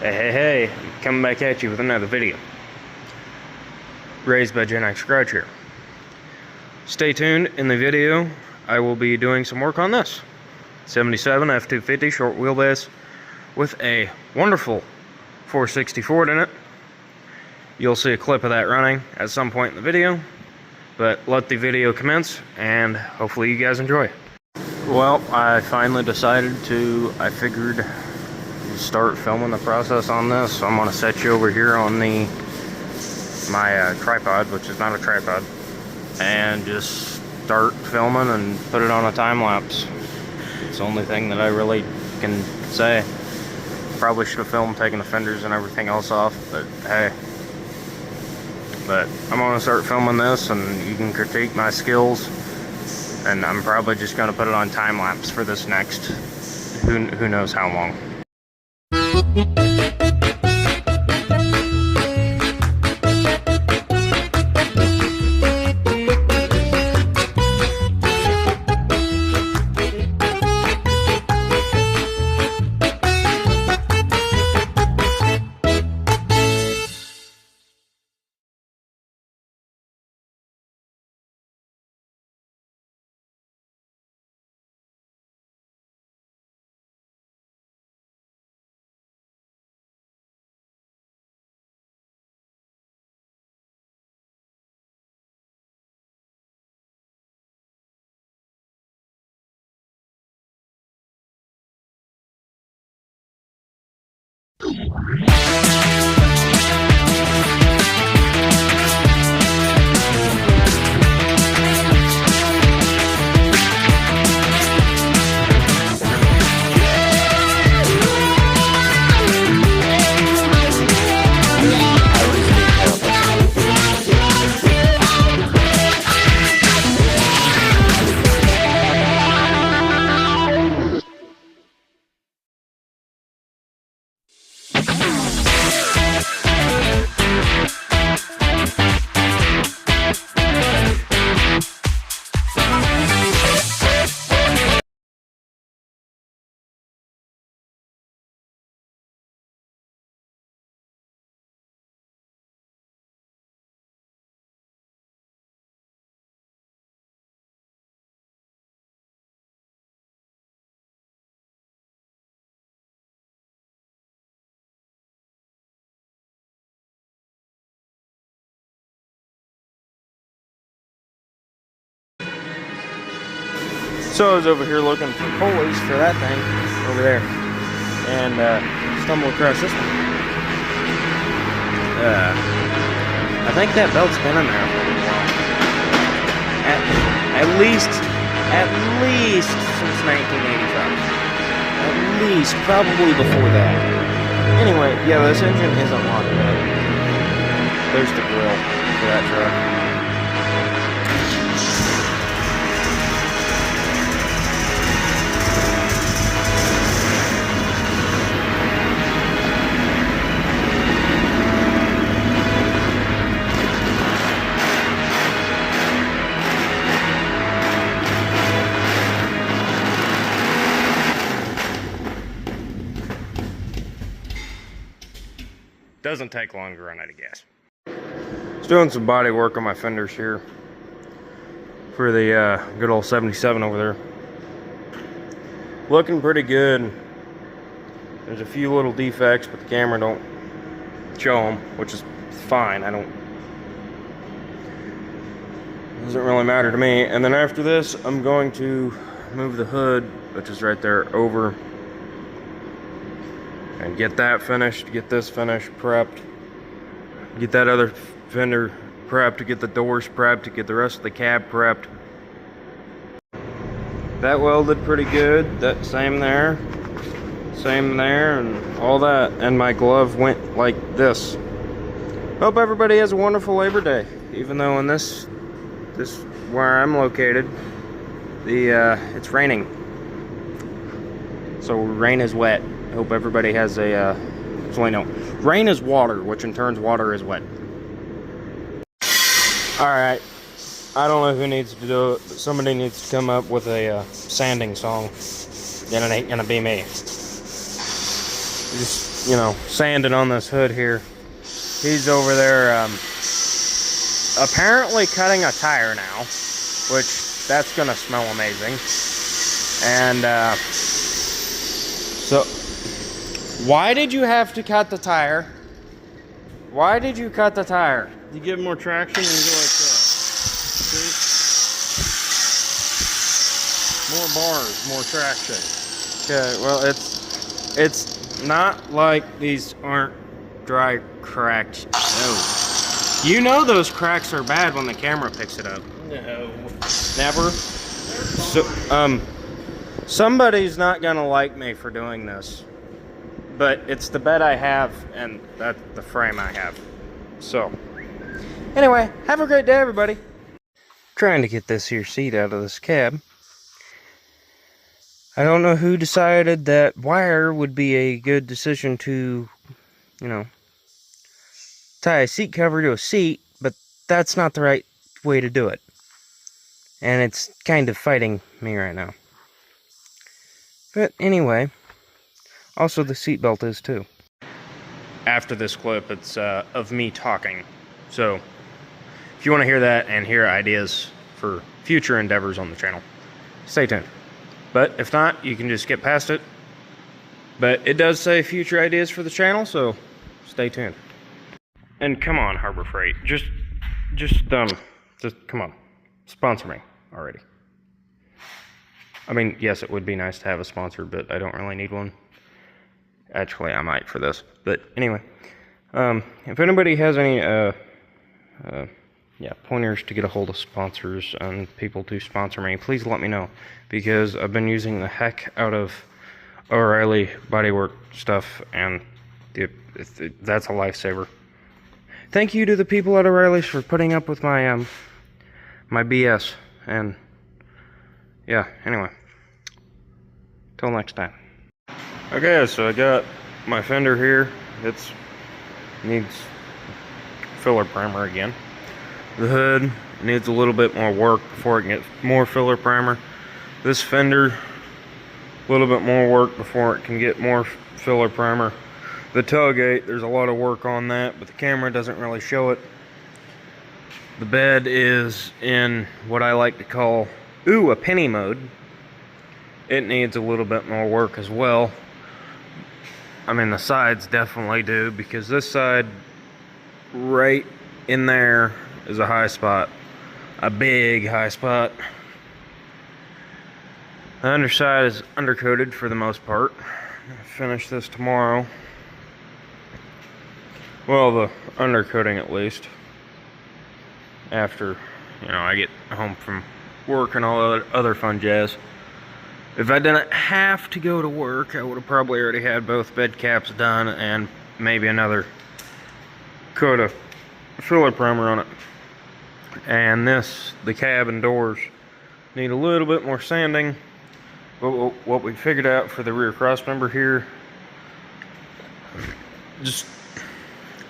Hey, coming back at you with another video. Raised by Gen X Garage here. Stay tuned. In the video, I will be doing some work on this 77 F250 short wheelbase with a wonderful 460 Ford in it. You'll see a clip of that running at some point in the video, but let the video commence and hopefully you guys enjoy. Well, I finally decided I figured start filming the process on this, so I'm going to set you over here on my tripod, which is not a tripod, and just start filming and put it on a time lapse. It's the only thing that I really can say. Probably should have filmed taking the fenders and everything else off, but hey. But I'm going to start filming this and you can critique my skills, and I'm probably just going to put it on time lapse for this next who knows how long. So I was over here looking for pulleys for that thing over there, and stumbled across this one. I think that belt's been in there for a while. At least since 1985. At least, probably before that. Anyway, yeah, this engine isn't locked up. There's the grill for that truck. Doesn't take long to run out of gas. Just doing some body work on my fenders here for the good old 77 over there. Looking pretty good. There's a few little defects, but the camera don't show them, which is fine. Doesn't really matter to me. And then after this, I'm going to move the hood, which is right there, over and get that finished, get this finished, prepped, get that other fender prepped, to get the doors prepped, to get the rest of the cab prepped. That welded pretty good, that same there, and all that, and my glove went like this. Hope everybody has a wonderful Labor Day, even though in this where I'm located, it's raining, so rain is wet. Hope everybody has rain is water, which in turn water is wet. Alright, I don't know who needs to do it, but somebody needs to come up with a sanding song. Then it ain't gonna be me. Just you know, sanding on this hood here. He's over there apparently cutting a tire now, which that's gonna smell amazing. And so why did you have to cut the tire? Why did you cut the tire? You get more traction and go like that. See? More bars, more traction. Okay, well it's not like these aren't dry cracked. No. You know those cracks are bad when the camera picks it up. No. Never? So, somebody's not gonna like me for doing this. But it's the bed I have, and that's the frame I have. So, anyway, have a great day, everybody. Trying to get this here seat out of this cab. I don't know who decided that wire would be a good decision to, you know, tie a seat cover to a seat, but that's not the right way to do it. And it's kind of fighting me right now. But anyway, also the seatbelt is too. After this clip, it's of me talking. So, if you want to hear that and hear ideas for future endeavors on the channel, stay tuned. But if not, you can just skip past it. But it does say future ideas for the channel, so stay tuned. And come on, Harbor Freight, just come on, sponsor me already. I mean, yes, it would be nice to have a sponsor, but I don't really need one. Actually, I might for this. But anyway, if anybody has any pointers to get a hold of sponsors and people to sponsor me, please let me know, because I've been using the heck out of O'Reilly bodywork stuff, and that's a lifesaver. Thank you to the people at O'Reilly's for putting up with my my BS, and yeah, anyway, till next time. Okay, so I got my fender here. It needs filler primer again. The hood needs a little bit more work before it can get more filler primer. This fender, a little bit more work before it can get more filler primer. The tailgate, there's a lot of work on that, but the camera doesn't really show it. The bed is in what I like to call, a penny mode. It needs a little bit more work as well. I mean, the sides definitely do, because this side right in there is a high spot. A big high spot. The underside is undercoated for the most part. I'll finish this tomorrow. Well, the undercoating at least. After, you know, I get home from work and all other fun jazz. If I didn't have to go to work, I would have probably already had both bed caps done and maybe another coat of filler primer on it. And the cab and doors need a little bit more sanding. But what we figured out for the rear cross member here,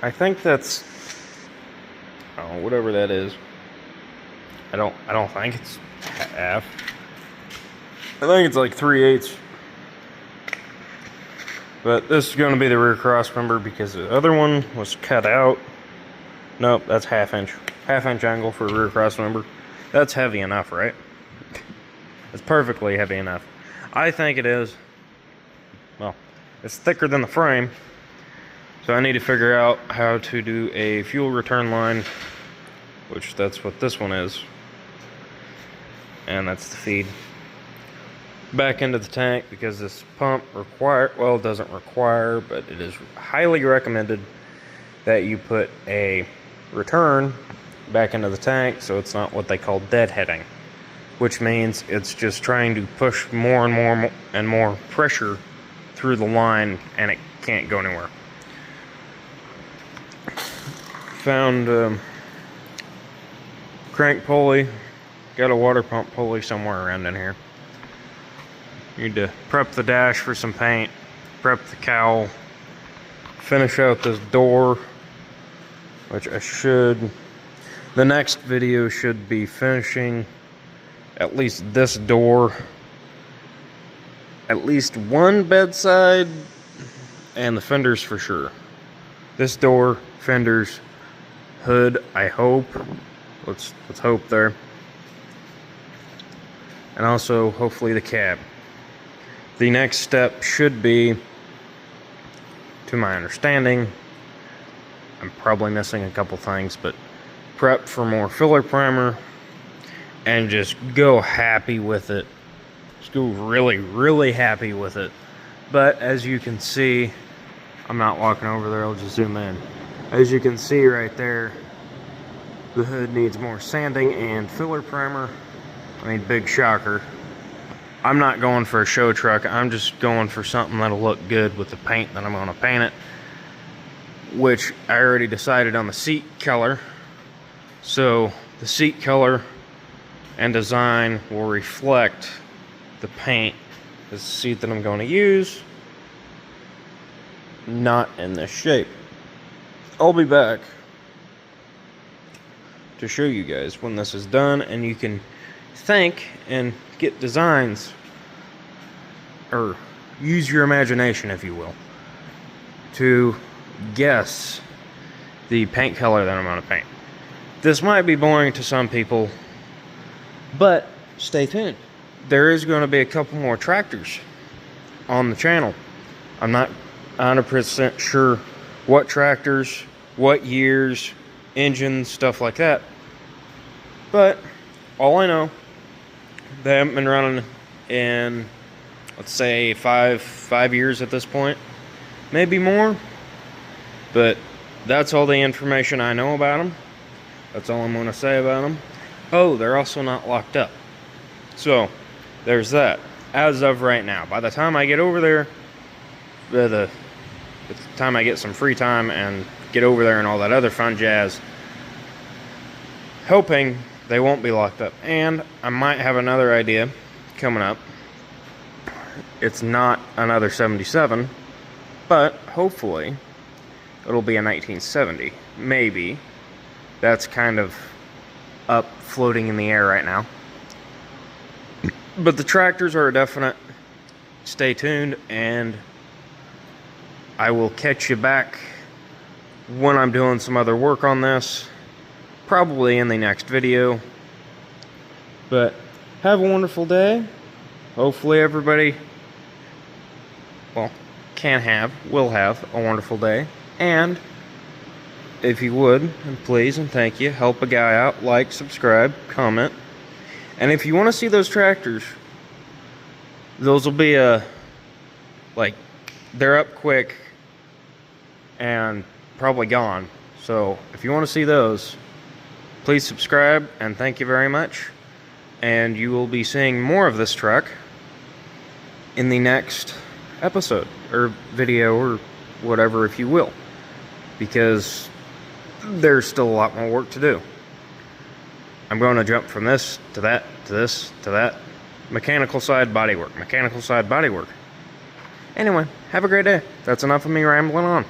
I think that's, whatever that is. I don't think it's half. I think it's like 3/8. But this is going to be the rear cross member because the other one was cut out. Nope, that's half inch angle for a rear cross member. That's heavy enough, right? It's perfectly heavy enough. I think it is. Well, it's thicker than the frame. So I need to figure out how to do a fuel return line, which that's what this one is. And that's the feed back into the tank, because this pump doesn't require, but it is highly recommended that you put a return back into the tank, so it's not what they call deadheading, which means it's just trying to push more and more and more pressure through the line, and it can't go anywhere. Found crank pulley, got a water pump pulley somewhere around in here. Need to prep the dash for some paint, prep the cowl, finish out this door, which I should. The next video should be finishing at least this door, at least one bedside, and the fenders for sure. This door, fenders, hood, I hope. Let's hope there. And also, hopefully, the cab. The next step should be, to my understanding, I'm probably missing a couple things, but prep for more filler primer and just go happy with it. Just go really, really happy with it. But as you can see, I'm not walking over there, I'll just zoom in. As you can see right there, the hood needs more sanding and filler primer. I mean, big shocker. I'm not going for a show truck, I'm just going for something that'll look good with the paint that I'm going to paint it. Which I already decided on the seat color. So the seat color and design will reflect the paint. This is the seat that I'm going to use. Not in this shape. I'll be back to show you guys when this is done, and you can think and get designs, or use your imagination, if you will, to guess the paint color that I'm going to paint. This might be boring to some people, but stay tuned. There is going to be a couple more tractors on the channel. I'm not 100% sure what tractors, what years, engines, stuff like that. But all I know, they haven't been running in, let's say, five years at this point, maybe more. But that's all the information I know about them. That's all I'm going to say about them. Oh, they're also not locked up. So, there's that. As of right now. By the time I get over there, the time I get some free time and get over there and all that other fun jazz, hoping they won't be locked up. And I might have another idea coming up. It's not another 77, but hopefully it'll be a 1970. Maybe. That's kind of up, floating in the air right now. But the tractors are a definite. Stay tuned, and I will catch you back when I'm doing some other work on this. Probably in the next video. But have a wonderful day. Hopefully everybody, well, will have a wonderful day. And if you would, and please and thank you, help a guy out, like, subscribe, comment. And if you want to see those tractors, those will be they're up quick and probably gone. So if you want to see those, please subscribe, and thank you very much. And you will be seeing more of this truck in the next episode, or video, or whatever, if you will. Because there's still a lot more work to do. I'm going to jump from this to that to this to that. Mechanical side, bodywork. Mechanical side, bodywork. Anyway, have a great day. That's enough of me rambling on.